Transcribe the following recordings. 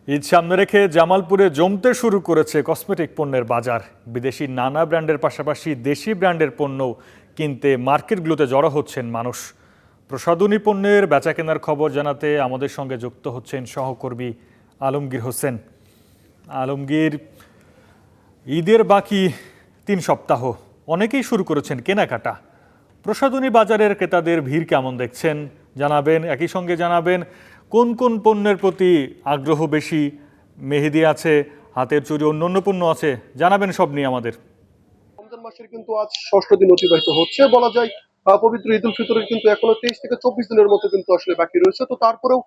ঈদ সামনে রেখে জামালপুরে জমতে শুরু করেছে কসমেটিক পণ্যের বাজার। বিদেশি নানা ব্র্যান্ডের পাশাপাশি দেশি ব্র্যান্ডের পণ্য কিনতে মার্কেটগুলোতে জড়ো হচ্ছেন মানুষ। প্রসাধনী পণ্যের বেচাকেনার খবর জানাতে আমাদের সঙ্গে যুক্ত হচ্ছেন সহকর্মী আলমগীর হোসেন। আলমগীর, ঈদের বাকি 3 সপ্তাহ, অনেকেই শুরু করেছেন কেনাকাটা। প্রসাধনী বাজারের ক্রেতাদের ভিড় কেমন দেখছেন জানাবেন। একই সঙ্গে জানাবেন কোন কোন পণ্যের প্রতি আগ্রহ বেশি, মেহেদি আছে, হাতের চুড়ি, অন্য পণ্য আছে, জানাবেন সব নিয়ে আমাদের। রমজান মাসের কিন্তু আজ ষষ্ঠ দিন অতিবাহিত হচ্ছে বলা যায়। পবিত্র ঈদ উল ফিতরের কিন্তু এখনো 23 থেকে 24 দিনের মতো কিন্তু আসলে বাকি রয়েছে। তো তারপরেও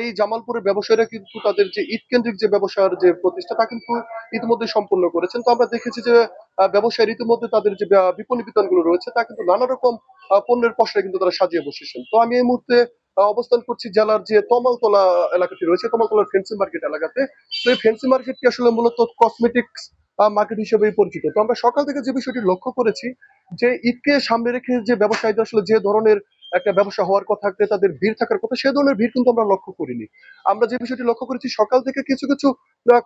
এই জামালপুরের ব্যবসায়ীরা কিন্তু তাদের যে ঈদ কেন্দ্রিক যে ব্যবসার যে প্রতিষ্ঠা তা কিন্তু ইতিমধ্যে সম্পূর্ণ করেছেন। তো আমরা দেখেছি যে ব্যবসায়ীর ইতিমধ্যে তাদের যে বিপণী বিতানগুলো রয়েছে তা কিন্তু নানা রকম পণ্যের পসরা কিন্তু তারা সাজিয়ে বসেছেন। তো আমি এই মুহূর্তে অবস্থান করছি জেলার যে তমালতলা এলাকাটি রয়েছে, তমালতলার ফ্যান্সি মার্কেট এলাকাতে। তো এই ফ্যান্সি মার্কেটটি আসলে মূলত কসমেটিক্স মার্কেট হিসেবেই পরিচিত। তো আমরা সকাল থেকে যে বিষয়টি লক্ষ্য করেছি যে ঈদকে সামনে রেখে যে ব্যবসায়ীদের আসলে যে ধরনের একটা ব্যবসা হওয়ার কথা, ক্রেতাদের ভিড় থাকার কথা, সে ধরনের ভিড় কিন্তু আমরা লক্ষ্য করিনি। আমরা যে বিষয়টি লক্ষ্য করেছি সকাল থেকে কিছু কিছু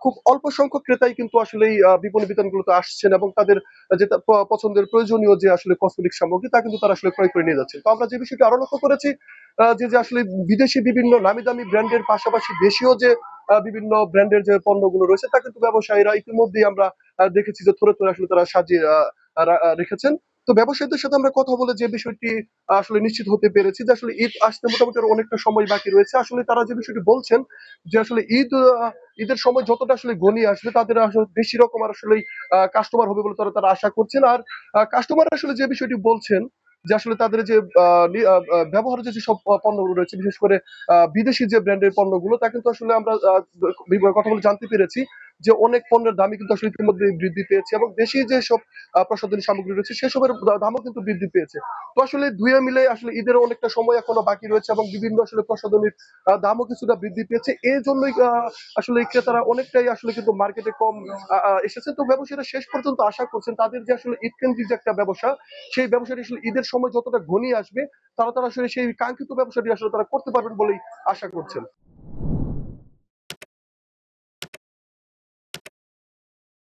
খুব অল্প সংখ্যক ক্রেতাই কিন্তু আসলে এই বিপণী বিতানগুলোতে আসছেন এবং তাদের যে পছন্দের প্রয়োজনীয় যে আসলে কসমেটিক সামগ্রী তা কিন্তু তারা আসলে ক্রয় করে নিয়ে যাচ্ছেন। তো আমরা যে বিষয়টি আরো লক্ষ্য করেছি যে আসলে বিদেশি বিভিন্ন নামি দামি ব্র্যান্ডের পাশাপাশি দেশীয় যে বিভিন্ন ব্র্যান্ডের যে পণ্যগুলো রয়েছে তা কিন্তু ব্যবসায়ীরা ইতিমধ্যেই আমরা দেখেছি যে থরে থরে আসলে তারা সাজিয়ে রেখেছেন। তো ব্যবসায়ীদের সাথে আমরা কথা বলে যে বিষয়টি আসলে নিশ্চিত হতে পেরেছি যে আসলে ঈদ আসতে মোটামুটি আরো অনেকটা সময় বাকি রয়েছে। আসলে তারা যে বিষয়টি বলছেন যে আসলে ঈদের সময় যতটা আসলে ঘনিয়ে আসবে তাদের আসলে বেশি রকম আর আসলে কাস্টমার হবে বলে তারা আশা করছেন। আর কাস্টমার আসলে যে বিষয়টি বলছেন যে আসলে তাদের যে ব্যবহার্য যেসব পণ্যগুলো রয়েছে, বিশেষ করে বিদেশি যে ব্র্যান্ডের পণ্যগুলো তা কিন্তু আসলে আমরা কথা বলে জানতে পেরেছি যে অনেক পণ্যের দামই কিন্তু আসলে ইতিমধ্যে বৃদ্ধি পেয়েছে এবং দেশি যেসব প্রসাধনী সামগ্রী রয়েছে সেসবের দামও কিন্তু বৃদ্ধি পেয়েছে। তো আসলে দুয়ে মিলে আসলে ঈদের অনেকটা সময় এখনো বাকি রয়েছে এবং বিভিন্ন আসলে প্রসাধনীর দামও কিছুটা বৃদ্ধি পেয়েছে। এই জন্যই আসলে ক্রেতারা অনেকটাই আসলে কিন্তু মার্কেটে কম এসেছে। তো ব্যবসায়ীরা শেষ পর্যন্ত আশা করছেন তাদের যে আসলে ঈদ কেন্দ্রিক যে একটা ব্যবসা, সেই ব্যবসাটি আসলে ঈদের সময় যতটা ঘনিয়ে আসবে তারা আসলে সেই কাঙ্ক্ষিত ব্যবসাটি আসলে তারা করতে পারবেন বলেই আশা করছেন।